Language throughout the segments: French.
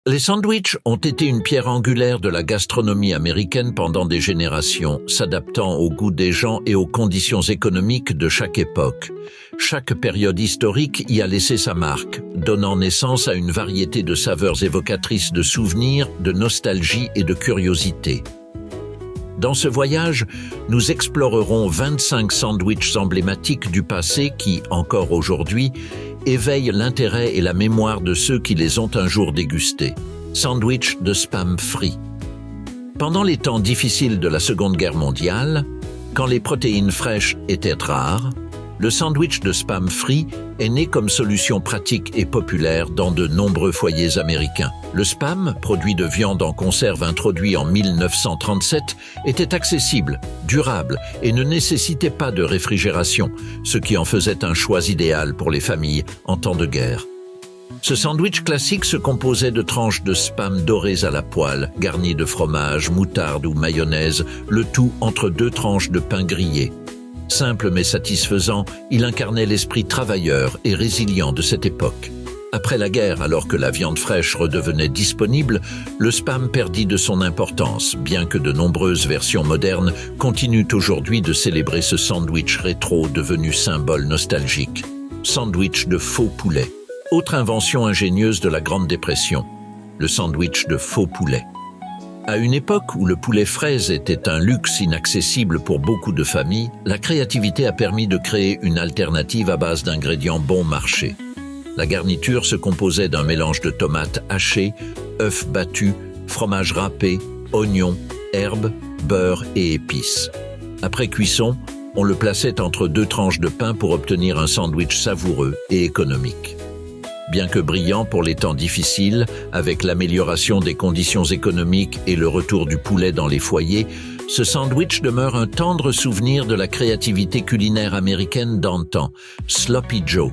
Les sandwichs ont été une pierre angulaire de la gastronomie américaine pendant des générations, s'adaptant aux goûts des gens et aux conditions économiques de chaque époque. Chaque période historique y a laissé sa marque, donnant naissance à une variété de saveurs évocatrices de souvenirs, de nostalgie et de curiosité. Dans ce voyage, nous explorerons 25 sandwichs emblématiques du passé qui, encore aujourd'hui, éveillent l'intérêt et la mémoire de ceux qui les ont un jour dégustés. Sandwich de spam frit. Pendant les temps difficiles de la Seconde Guerre mondiale, quand les protéines fraîches étaient rares, le sandwich de spam frit est né comme solution pratique et populaire dans de nombreux foyers américains. Le spam, produit de viande en conserve introduit en 1937, était accessible, durable et ne nécessitait pas de réfrigération, ce qui en faisait un choix idéal pour les familles en temps de guerre. Ce sandwich classique se composait de tranches de spam dorées à la poêle, garnies de fromage, moutarde ou mayonnaise, le tout entre deux tranches de pain grillé. Simple mais satisfaisant, il incarnait l'esprit travailleur et résilient de cette époque. Après la guerre, alors que la viande fraîche redevenait disponible, le spam perdit de son importance, bien que de nombreuses versions modernes continuent aujourd'hui de célébrer ce sandwich rétro devenu symbole nostalgique. Sandwich de faux poulet. Autre invention ingénieuse de la Grande Dépression, le sandwich de faux poulet. À une époque où le poulet fraise était un luxe inaccessible pour beaucoup de familles, la créativité a permis de créer une alternative à base d'ingrédients bon marché. La garniture se composait d'un mélange de tomates hachées, œufs battus, fromage râpé, oignons, herbes, beurre et épices. Après cuisson, on le plaçait entre deux tranches de pain pour obtenir un sandwich savoureux et économique. Bien que brillant pour les temps difficiles, avec l'amélioration des conditions économiques et le retour du poulet dans les foyers, ce sandwich demeure un tendre souvenir de la créativité culinaire américaine d'antan, Sloppy Joe.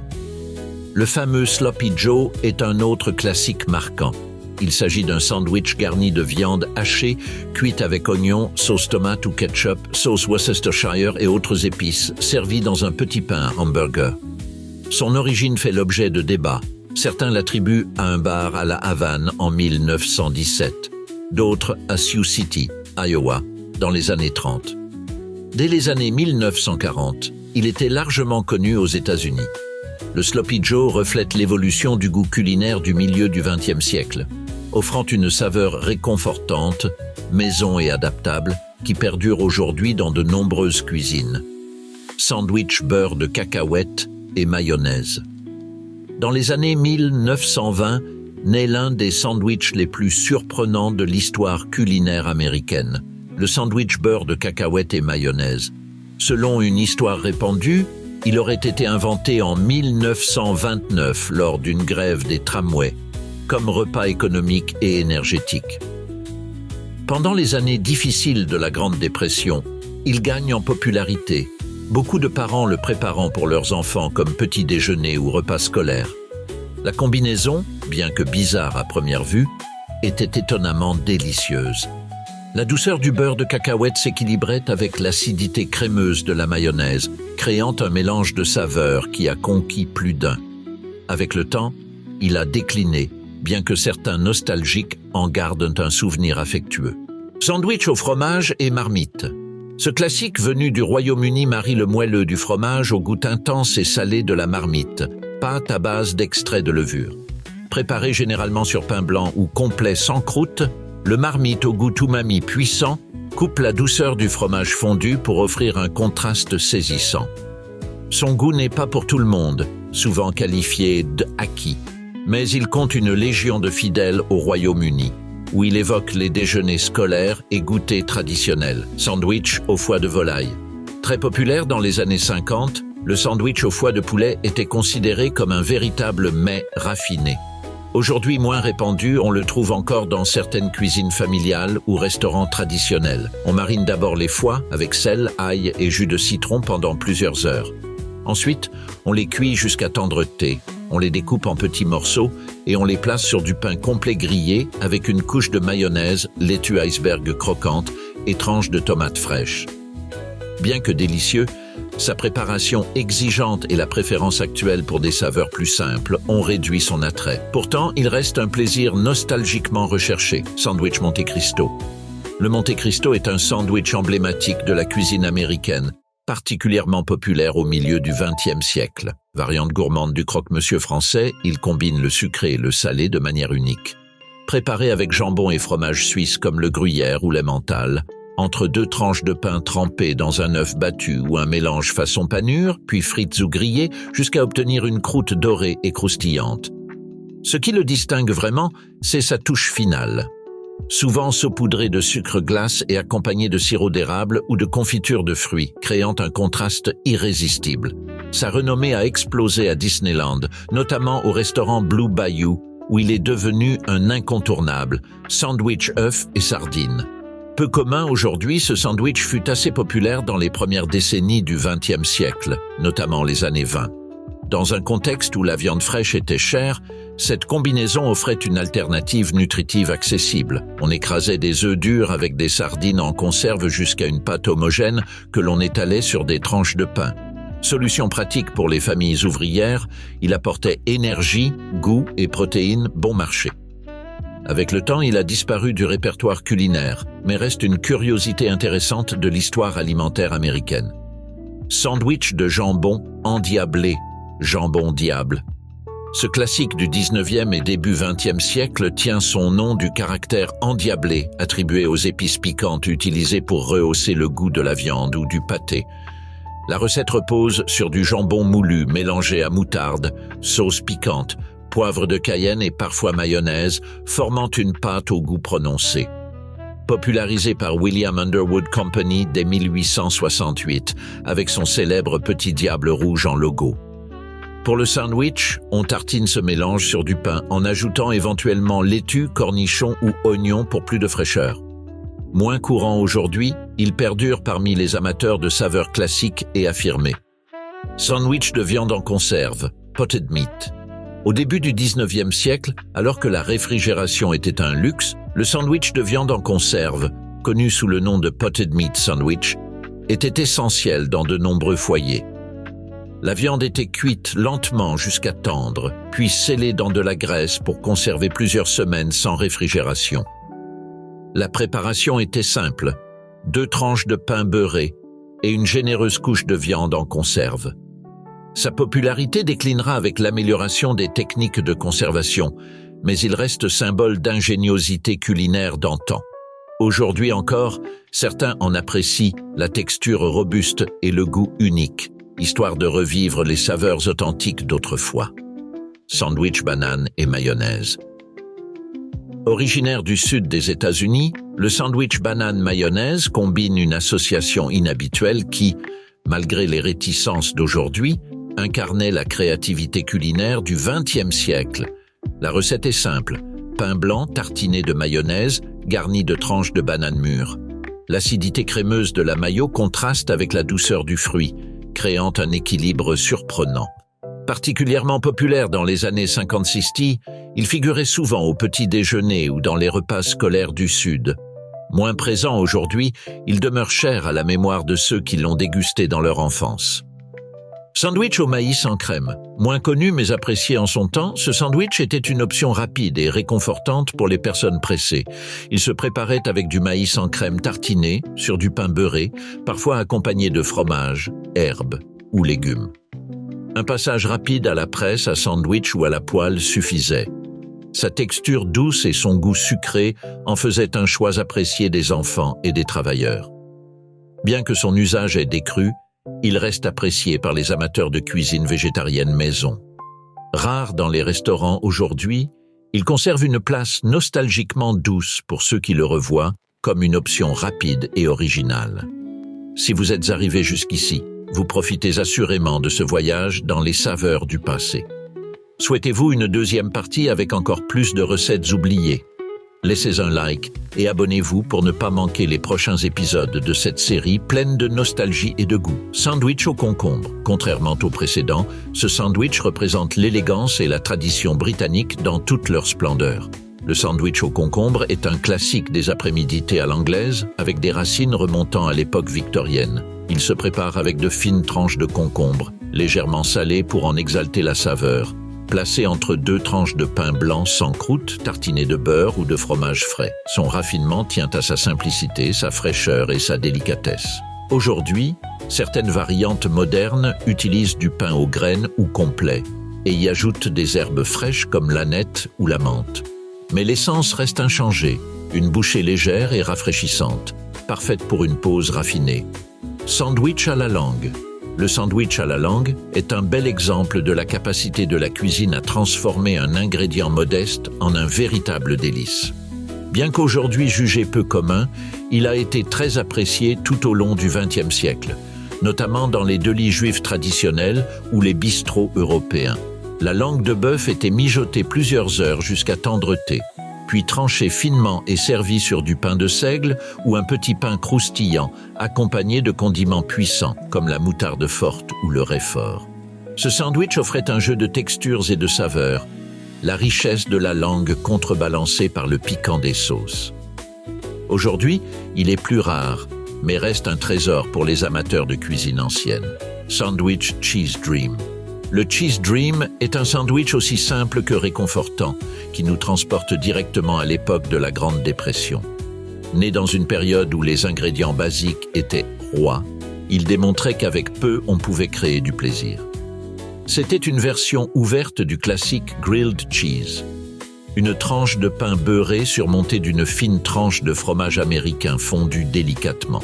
Le fameux Sloppy Joe est un autre classique marquant. Il s'agit d'un sandwich garni de viande hachée, cuite avec oignons, sauce tomate ou ketchup, sauce Worcestershire et autres épices, servi dans un petit pain hamburger. Son origine fait l'objet de débats. Certains l'attribuent à un bar à la Havane en 1917, d'autres à Sioux City, Iowa, dans les années 30. Dès les années 1940, il était largement connu aux États-Unis. Le Sloppy Joe reflète l'évolution du goût culinaire du milieu du XXe siècle, offrant une saveur réconfortante, maison et adaptable, qui perdure aujourd'hui dans de nombreuses cuisines. Sandwich beurre de cacahuètes et mayonnaise. Dans les années 1920, naît l'un des sandwichs les plus surprenants de l'histoire culinaire américaine, le sandwich beurre de cacahuètes et mayonnaise. Selon une histoire répandue, il aurait été inventé en 1929 lors d'une grève des tramways, comme repas économique et énergétique. Pendant les années difficiles de la Grande Dépression, il gagne en popularité, beaucoup de parents le préparant pour leurs enfants comme petit déjeuner ou repas scolaire. La combinaison, bien que bizarre à première vue, était étonnamment délicieuse. La douceur du beurre de cacahuète s'équilibrait avec l'acidité crémeuse de la mayonnaise, créant un mélange de saveurs qui a conquis plus d'un. Avec le temps, il a décliné, bien que certains nostalgiques en gardent un souvenir affectueux. Sandwich au fromage et marmite. Ce classique venu du Royaume-Uni marie le moelleux du fromage au goût intense et salé de la marmite, pâte à base d'extrait de levure. Préparé généralement sur pain blanc ou complet sans croûte, le marmite au goût umami puissant coupe la douceur du fromage fondu pour offrir un contraste saisissant. Son goût n'est pas pour tout le monde, souvent qualifié d'acquis, mais il compte une légion de fidèles au Royaume-Uni, où il évoque les déjeuners scolaires et goûters traditionnels. Sandwich au foie de volaille. Très populaire dans les années 50, le sandwich au foie de poulet était considéré comme un véritable mets raffiné. Aujourd'hui moins répandu, on le trouve encore dans certaines cuisines familiales ou restaurants traditionnels. On marine d'abord les foies avec sel, ail et jus de citron pendant plusieurs heures. Ensuite, on les cuit jusqu'à tendreté. On les découpe en petits morceaux et on les place sur du pain complet grillé avec une couche de mayonnaise, laitue iceberg croquante et tranches de tomates fraîches. Bien que délicieux, Sa préparation exigeante et la préférence actuelle pour des saveurs plus simples ont réduit son attrait. Pourtant, il reste un plaisir nostalgiquement recherché, sandwich Monte Cristo. Le Monte Cristo est un sandwich emblématique de la cuisine américaine, particulièrement populaire au milieu du XXe siècle. Variante gourmande du croque-monsieur français, il combine le sucré et le salé de manière unique. Préparé avec jambon et fromage suisse comme le gruyère ou l'emmental, entre deux tranches de pain trempées dans un œuf battu ou un mélange façon panure, puis frites ou grillées, jusqu'à obtenir une croûte dorée et croustillante. Ce qui le distingue vraiment, c'est sa touche finale. Souvent saupoudré de sucre glace et accompagné de sirop d'érable ou de confiture de fruits, créant un contraste irrésistible. Sa renommée a explosé à Disneyland, notamment au restaurant Blue Bayou, où il est devenu un incontournable, sandwich œufs et sardines. Peu commun aujourd'hui, ce sandwich fut assez populaire dans les premières décennies du XXe siècle, notamment les années 20. Dans un contexte où la viande fraîche était chère, cette combinaison offrait une alternative nutritive accessible. On écrasait des œufs durs avec des sardines en conserve jusqu'à une pâte homogène que l'on étalait sur des tranches de pain. Solution pratique pour les familles ouvrières, il apportait énergie, goût et protéines bon marché. Avec le temps, il a disparu du répertoire culinaire, mais reste une curiosité intéressante de l'histoire alimentaire américaine. Sandwich de jambon endiablé, jambon diable. Ce classique du 19e et début 20e siècle tient son nom du caractère endiablé attribué aux épices piquantes utilisées pour rehausser le goût de la viande ou du pâté. La recette repose sur du jambon moulu mélangé à moutarde, sauce piquante, poivre de Cayenne et parfois mayonnaise, formant une pâte au goût prononcé. Popularisé par William Underwood Company dès 1868, avec son célèbre petit diable rouge en logo. Pour le sandwich, on tartine ce mélange sur du pain en ajoutant éventuellement laitue, cornichons ou oignons pour plus de fraîcheur. Moins courant aujourd'hui, il perdure parmi les amateurs de saveurs classiques et affirmées. Sandwich de viande en conserve, potted meat. Au début du 19e siècle, alors que la réfrigération était un luxe, le sandwich de viande en conserve, connu sous le nom de potted meat sandwich, était essentiel dans de nombreux foyers. La viande était cuite lentement jusqu'à tendre, puis scellée dans de la graisse pour conserver plusieurs semaines sans réfrigération. La préparation était simple, 2 tranches de pain beurré et une généreuse couche de viande en conserve. Sa popularité déclinera avec l'amélioration des techniques de conservation, mais il reste symbole d'ingéniosité culinaire d'antan. Aujourd'hui encore, certains en apprécient la texture robuste et le goût unique, histoire de revivre les saveurs authentiques d'autrefois. Sandwich banane et mayonnaise. Originaire du sud des États-Unis, le sandwich banane mayonnaise combine une association inhabituelle qui, malgré les réticences d'aujourd'hui, incarnait la créativité culinaire du XXe siècle. La recette est simple, pain blanc tartiné de mayonnaise, garni de tranches de banane mûre. L'acidité crémeuse de la mayo contraste avec la douceur du fruit, créant un équilibre surprenant. Particulièrement populaire dans les années 50-60, il figurait souvent au petit déjeuner ou dans les repas scolaires du Sud. Moins présent aujourd'hui, il demeure cher à la mémoire de ceux qui l'ont dégusté dans leur enfance. Sandwich au maïs en crème. Moins connu mais apprécié en son temps, ce sandwich était une option rapide et réconfortante pour les personnes pressées. Il se préparait avec du maïs en crème tartiné, sur du pain beurré, parfois accompagné de fromage, herbes ou légumes. Un passage rapide à la presse, à sandwich ou à la poêle suffisait. Sa texture douce et son goût sucré en faisaient un choix apprécié des enfants et des travailleurs. Bien que son usage ait décru, il reste apprécié par les amateurs de cuisine végétarienne maison. Rare dans les restaurants aujourd'hui, il conserve une place nostalgiquement douce pour ceux qui le revoient comme une option rapide et originale. Si vous êtes arrivé jusqu'ici, vous profitez assurément de ce voyage dans les saveurs du passé. Souhaitez-vous une deuxième partie avec encore plus de recettes oubliées? Laissez un like et abonnez-vous pour ne pas manquer les prochains épisodes de cette série pleine de nostalgie et de goût. Sandwich au concombre. Contrairement au précédent, ce sandwich représente l'élégance et la tradition britannique dans toute leur splendeur. Le sandwich au concombre est un classique des après-midi thé à l'anglaise, avec des racines remontant à l'époque victorienne. Il se prépare avec de fines tranches de concombre, légèrement salées pour en exalter la saveur, placées entre deux tranches de pain blanc sans croûte, tartinées de beurre ou de fromage frais. Son raffinement tient à sa simplicité, sa fraîcheur et sa délicatesse. Aujourd'hui, certaines variantes modernes utilisent du pain aux graines ou complet et y ajoutent des herbes fraîches comme l'ânette ou la menthe. Mais l'essence reste inchangée, une bouchée légère et rafraîchissante, parfaite pour une pause raffinée. Sandwich à la langue. Le sandwich à la langue est un bel exemple de la capacité de la cuisine à transformer un ingrédient modeste en un véritable délice. Bien qu'aujourd'hui jugé peu commun, il a été très apprécié tout au long du XXe siècle, notamment dans les delis juifs traditionnels ou les bistrots européens. La langue de bœuf était mijotée plusieurs heures jusqu'à tendreté, puis tranchée finement et servie sur du pain de seigle ou un petit pain croustillant, accompagné de condiments puissants, comme la moutarde forte ou le raifort. Ce sandwich offrait un jeu de textures et de saveurs, la richesse de la langue contrebalancée par le piquant des sauces. Aujourd'hui, il est plus rare, mais reste un trésor pour les amateurs de cuisine ancienne. Sandwich Cheese Dream. Le Cheese Dream est un sandwich aussi simple que réconfortant, qui nous transporte directement à l'époque de la Grande Dépression. Né dans une période où les ingrédients basiques étaient rois, il démontrait qu'avec peu, on pouvait créer du plaisir. C'était une version ouverte du classique grilled cheese, une tranche de pain beurré surmontée d'une fine tranche de fromage américain fondu délicatement.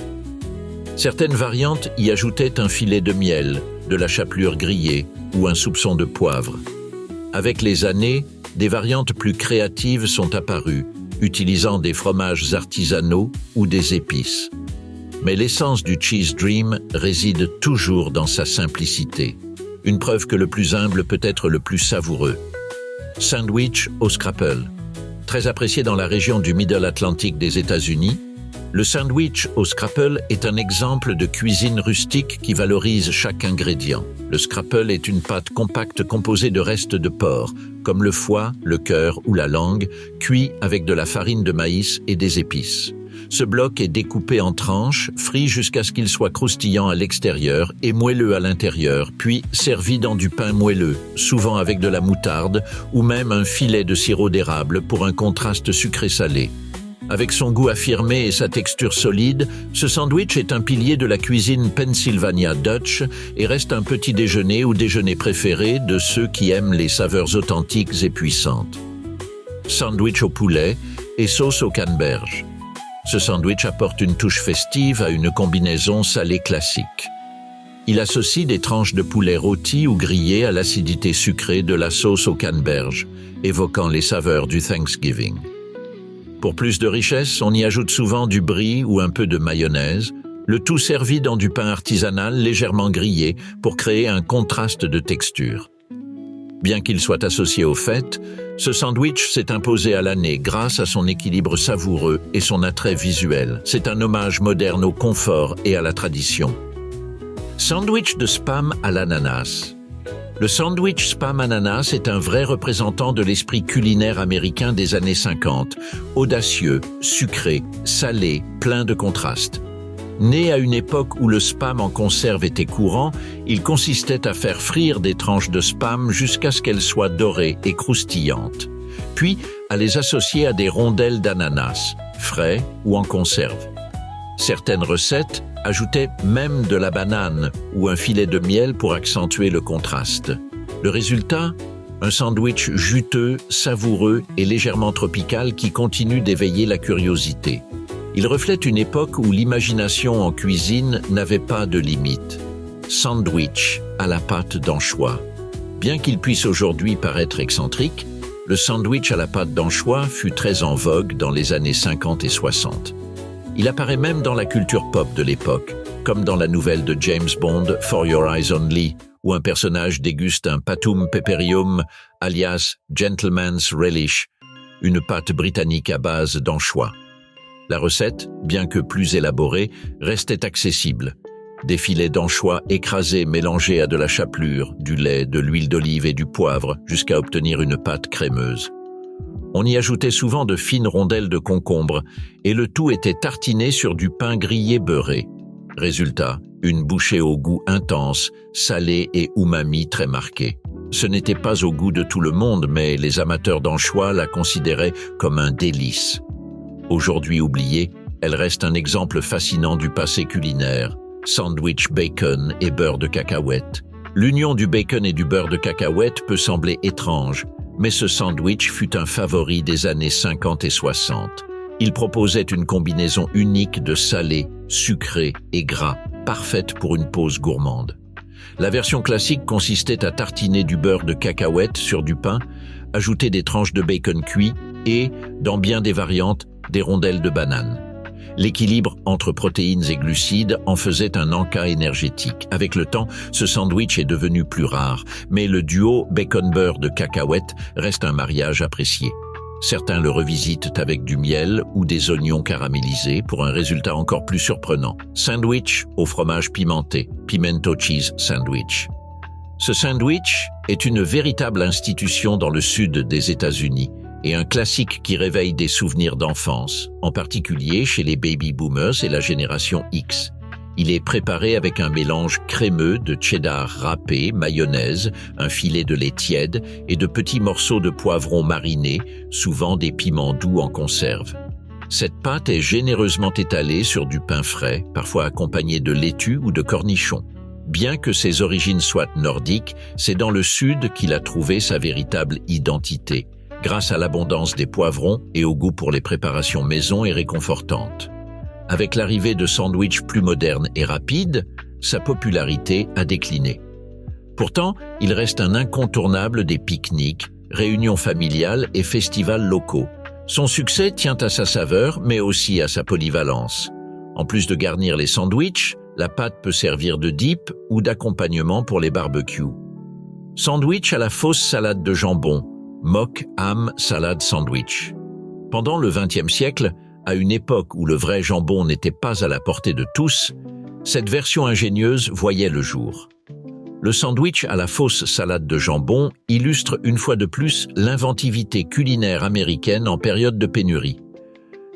Certaines variantes y ajoutaient un filet de miel, de la chapelure grillée ou un soupçon de poivre. Avec les années, des variantes plus créatives sont apparues, utilisant des fromages artisanaux ou des épices. Mais l'essence du Cheese Dream réside toujours dans sa simplicité, une preuve que le plus humble peut être le plus savoureux. Sandwich au scrapple. Très apprécié dans la région du Middle Atlantic des États-Unis, le sandwich au scrapple est un exemple de cuisine rustique qui valorise chaque ingrédient. Le scrapple est une pâte compacte composée de restes de porc, comme le foie, le cœur ou la langue, cuit avec de la farine de maïs et des épices. Ce bloc est découpé en tranches, frit jusqu'à ce qu'il soit croustillant à l'extérieur et moelleux à l'intérieur, puis servi dans du pain moelleux, souvent avec de la moutarde ou même un filet de sirop d'érable pour un contraste sucré-salé. Avec son goût affirmé et sa texture solide, ce sandwich est un pilier de la cuisine Pennsylvania Dutch et reste un petit déjeuner ou déjeuner préféré de ceux qui aiment les saveurs authentiques et puissantes. Sandwich au poulet et sauce au canneberge. Ce sandwich apporte une touche festive à une combinaison salée classique. Il associe des tranches de poulet rôti ou grillé à l'acidité sucrée de la sauce au canneberge, évoquant les saveurs du Thanksgiving. Pour plus de richesse, on y ajoute souvent du brie ou un peu de mayonnaise, le tout servi dans du pain artisanal légèrement grillé pour créer un contraste de texture. Bien qu'il soit associé aux fêtes, ce sandwich s'est imposé à l'année grâce à son équilibre savoureux et son attrait visuel. C'est un hommage moderne au confort et à la tradition. Sandwich de spam à l'ananas. Le sandwich spam ananas est un vrai représentant de l'esprit culinaire américain des années 50, audacieux, sucré, salé, plein de contrastes. Né à une époque où le spam en conserve était courant, il consistait à faire frire des tranches de spam jusqu'à ce qu'elles soient dorées et croustillantes, puis à les associer à des rondelles d'ananas, frais ou en conserve. Certaines recettes ajoutaient même de la banane ou un filet de miel pour accentuer le contraste. Le résultat ? Un sandwich juteux, savoureux et légèrement tropical qui continue d'éveiller la curiosité. Il reflète une époque où l'imagination en cuisine n'avait pas de limite. Sandwich à la pâte d'anchois. Bien qu'il puisse aujourd'hui paraître excentrique, le sandwich à la pâte d'anchois fut très en vogue dans les années 50 et 60. Il apparaît même dans la culture pop de l'époque, comme dans la nouvelle de James Bond, For Your Eyes Only, où un personnage déguste un patum peperium, alias Gentleman's Relish, une pâte britannique à base d'anchois. La recette, bien que plus élaborée, restait accessible. Des filets d'anchois écrasés mélangés à de la chapelure, du lait, de l'huile d'olive et du poivre, jusqu'à obtenir une pâte crémeuse. On y ajoutait souvent de fines rondelles de concombre, et le tout était tartiné sur du pain grillé beurré. Résultat, une bouchée au goût intense, salé et umami très marqué. Ce n'était pas au goût de tout le monde, mais les amateurs d'anchois la considéraient comme un délice. Aujourd'hui oubliée, elle reste un exemple fascinant du passé culinaire. Sandwich bacon et beurre de cacahuète. L'union du bacon et du beurre de cacahuète peut sembler étrange, mais ce sandwich fut un favori des années 50 et 60. Il proposait une combinaison unique de salé, sucré et gras, parfaite pour une pause gourmande. La version classique consistait à tartiner du beurre de cacahuète sur du pain, ajouter des tranches de bacon cuit et, dans bien des variantes, des rondelles de banane. L'équilibre entre protéines et glucides en faisait un encas énergétique. Avec le temps, ce sandwich est devenu plus rare, mais le duo bacon-beurre de cacahuète reste un mariage apprécié. Certains le revisitent avec du miel ou des oignons caramélisés pour un résultat encore plus surprenant. Sandwich au fromage pimenté, pimento cheese sandwich. Ce sandwich est une véritable institution dans le sud des États-Unis et un classique qui réveille des souvenirs d'enfance, en particulier chez les baby boomers et la génération X. Il est préparé avec un mélange crémeux de cheddar râpé, mayonnaise, un filet de lait tiède et de petits morceaux de poivron marinés, souvent des piments doux en conserve. Cette pâte est généreusement étalée sur du pain frais, parfois accompagné de laitue ou de cornichons. Bien que ses origines soient nordiques, c'est dans le sud qu'il a trouvé sa véritable identité, grâce à l'abondance des poivrons et au goût pour les préparations maison et réconfortantes. Avec l'arrivée de sandwichs plus modernes et rapides, sa popularité a décliné. Pourtant, il reste un incontournable des pique-niques, réunions familiales et festivals locaux. Son succès tient à sa saveur, mais aussi à sa polyvalence. En plus de garnir les sandwichs, la pâte peut servir de dip ou d'accompagnement pour les barbecues. Sandwich à la fausse salade de jambon, mock ham salad sandwich. Pendant le XXe siècle, à une époque où le vrai jambon n'était pas à la portée de tous, cette version ingénieuse voyait le jour. Le sandwich à la fausse salade de jambon illustre une fois de plus l'inventivité culinaire américaine en période de pénurie.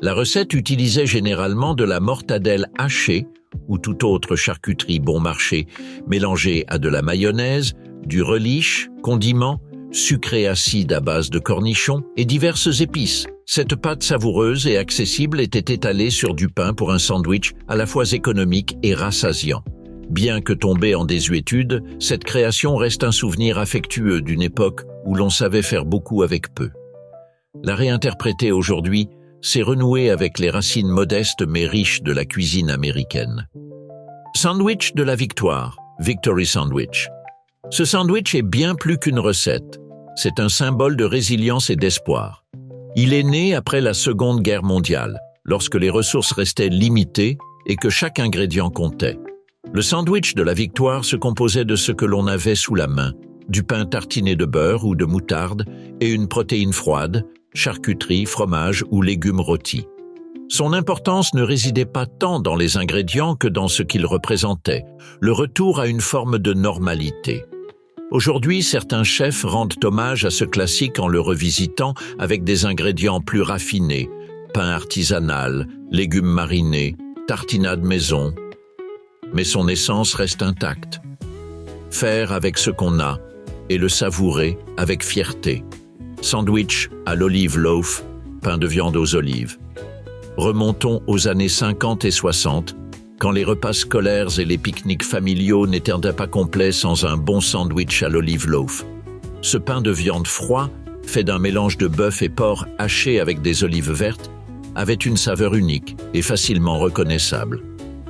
La recette utilisait généralement de la mortadelle hachée ou toute autre charcuterie bon marché, mélangée à de la mayonnaise, du relish, condiments, sucré acide à base de cornichons et diverses épices. Cette pâte savoureuse et accessible était étalée sur du pain pour un sandwich à la fois économique et rassasiant. Bien que tombée en désuétude, cette création reste un souvenir affectueux d'une époque où l'on savait faire beaucoup avec peu. La réinterpréter aujourd'hui, c'est renouer avec les racines modestes mais riches de la cuisine américaine. Sandwich de la victoire, Victory Sandwich. Ce sandwich est bien plus qu'une recette. C'est un symbole de résilience et d'espoir. Il est né après la Seconde Guerre mondiale, lorsque les ressources restaient limitées et que chaque ingrédient comptait. Le sandwich de la victoire se composait de ce que l'on avait sous la main, du pain tartiné de beurre ou de moutarde et une protéine froide, charcuterie, fromage ou légumes rôtis. Son importance ne résidait pas tant dans les ingrédients que dans ce qu'ils représentaient, le retour à une forme de normalité. Aujourd'hui, certains chefs rendent hommage à ce classique en le revisitant avec des ingrédients plus raffinés, pain artisanal, légumes marinés, tartinade maison. Mais son essence reste intacte. Faire avec ce qu'on a et le savourer avec fierté. Sandwich à l'olive loaf, pain de viande aux olives. Remontons aux années 50 et 60, quand les repas scolaires et les pique-niques familiaux n'étaient pas complets sans un bon sandwich à l'olive loaf. Ce pain de viande froid, fait d'un mélange de bœuf et porc haché avec des olives vertes, avait une saveur unique et facilement reconnaissable.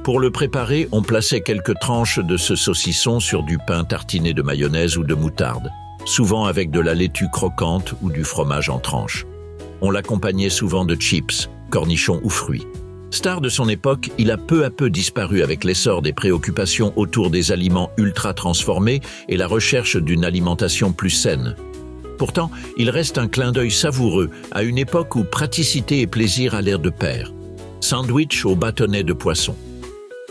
Pour le préparer, on plaçait quelques tranches de ce saucisson sur du pain tartiné de mayonnaise ou de moutarde, souvent avec de la laitue croquante ou du fromage en tranches. On l'accompagnait souvent de chips, cornichons ou fruits. Star de son époque, il a peu à peu disparu avec l'essor des préoccupations autour des aliments ultra transformés et la recherche d'une alimentation plus saine. Pourtant, il reste un clin d'œil savoureux à une époque où praticité et plaisir allèrent de pair. Sandwich au bâtonnet de poisson.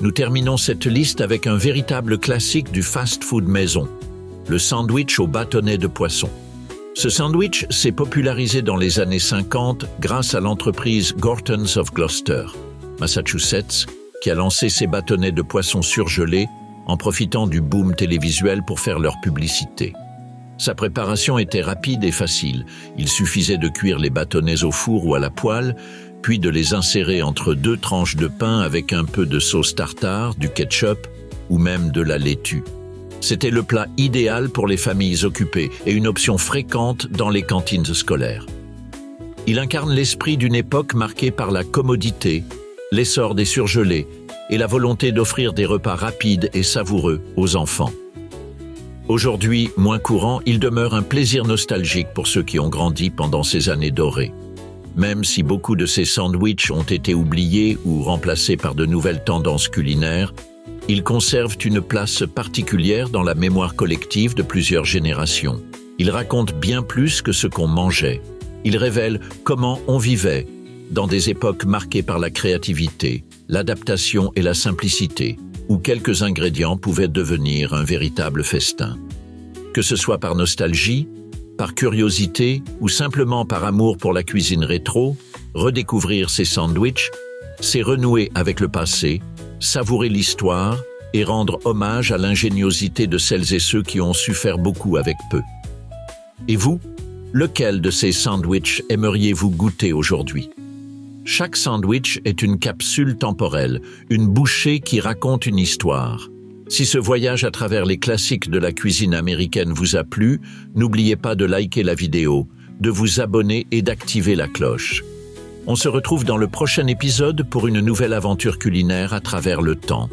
Nous terminons cette liste avec un véritable classique du fast-food maison, le sandwich au bâtonnet de poisson. Ce sandwich s'est popularisé dans les années 50 grâce à l'entreprise Gorton's of Gloucester, Massachusetts, qui a lancé ses bâtonnets de poissons surgelés en profitant du boom télévisuel pour faire leur publicité. Sa préparation était rapide et facile. Il suffisait de cuire les bâtonnets au four ou à la poêle, puis de les insérer entre 2 tranches de pain avec un peu de sauce tartare, du ketchup ou même de la laitue. C'était le plat idéal pour les familles occupées et une option fréquente dans les cantines scolaires. Il incarne l'esprit d'une époque marquée par la commodité, l'essor des surgelés et la volonté d'offrir des repas rapides et savoureux aux enfants. Aujourd'hui, moins courant, il demeure un plaisir nostalgique pour ceux qui ont grandi pendant ces années dorées. Même si beaucoup de ces sandwichs ont été oubliés ou remplacés par de nouvelles tendances culinaires, ils conservent une place particulière dans la mémoire collective de plusieurs générations. Ils racontent bien plus que ce qu'on mangeait. Ils révèlent comment on vivait, dans des époques marquées par la créativité, l'adaptation et la simplicité, où quelques ingrédients pouvaient devenir un véritable festin. Que ce soit par nostalgie, par curiosité ou simplement par amour pour la cuisine rétro, redécouvrir ces sandwichs, c'est renouer avec le passé, savourer l'histoire et rendre hommage à l'ingéniosité de celles et ceux qui ont su faire beaucoup avec peu. Et vous, lequel de ces sandwichs aimeriez-vous goûter aujourd'hui? Chaque sandwich est une capsule temporelle, une bouchée qui raconte une histoire. Si ce voyage à travers les classiques de la cuisine américaine vous a plu, n'oubliez pas de liker la vidéo, de vous abonner et d'activer la cloche. On se retrouve dans le prochain épisode pour une nouvelle aventure culinaire à travers le temps.